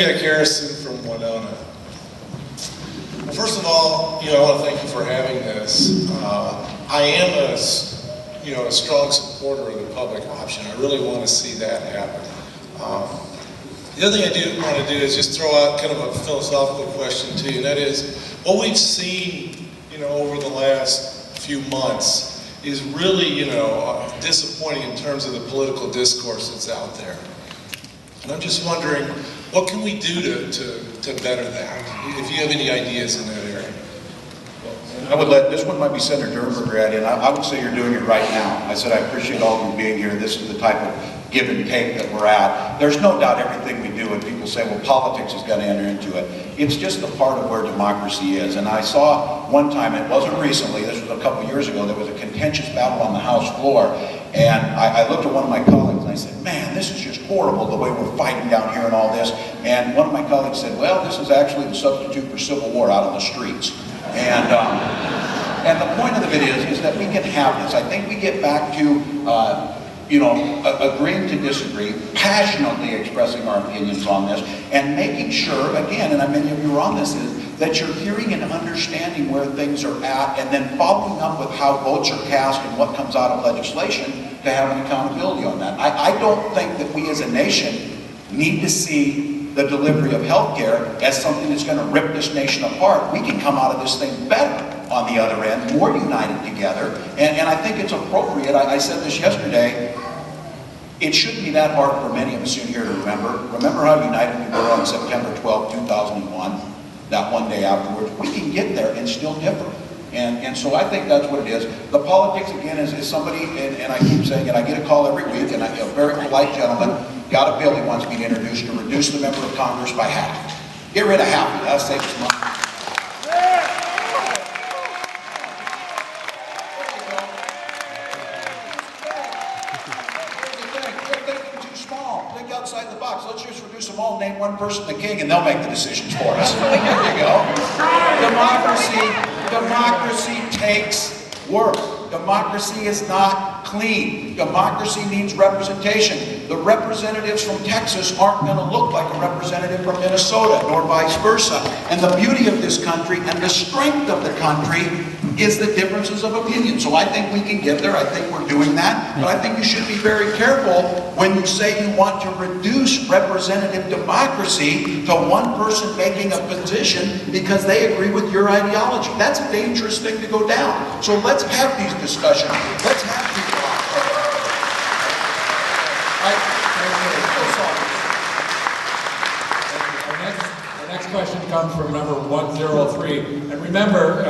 Jack Harrison from Winona. Well, first of all, I want to thank you for having this. I am a strong supporter of the public option. I really want to see that happen. The other thing I do want to do is just throw out kind of a philosophical question to you, and that is, what we've seen, over the last few months is really, disappointing in terms of the political discourse that's out there. And I'm just wondering, what can we do to better that? If you have any ideas in that area. I would this one might be Senator Durenberger at, and I would say you're doing it right now. I said I appreciate all of you being here. This is the type of give and take that we're at. There's no doubt everything we do, and people say, well, politics has got to enter into it. It's just a part of where democracy is. And I saw one time, it wasn't recently, this was a couple years ago, there was a contentious battle on the House floor, and I looked at one of my colleagues and I said, man, this is just horrible the way we're fighting down here and all this. And one of my colleagues said, well, this is actually the substitute for civil war out on the streets. And the point of it is that we can have this. I think we get back to agreeing to disagree, passionately expressing our opinions on this, and making sure, again, and many of you are on this, is that you're hearing and understanding where things are at, and then following up with how votes are cast and what comes out of legislation to have an accountability on that. I don't think that we as a nation need to see the delivery of health care as something that's going to rip this nation apart. We can come out of this thing better on the other end, more united together, and I think it's appropriate. I said this yesterday, it shouldn't be that hard for many of us in here to remember. Remember how united we were on September 12, 2001, that one day afterwards? We can get there and still differ. And so I think that's what it is. The politics, again, is somebody, and I keep saying it, I get a call every week, and a very polite gentleman got a bill he wants me to introduce to reduce the member of Congress by half. Get rid of half, that'll save us money. Think outside the box. Let's just reduce them all, name one person the king, and they'll make the decisions for us. There you go. Democracy takes work. Democracy is not clean. Democracy needs representation. The representatives from Texas aren't going to look like a representative from Minnesota, nor vice versa. And the beauty of this country and the strength of the country is the differences of opinion. So I think we can get there. I think we're doing that. But I think you should be very careful when you say you want to reduce representative democracy to one person making a position because they agree with your ideology. That's a dangerous thing to go down. So let's have these discussions. Let's have people out there. Our next question comes from number 103. And remember,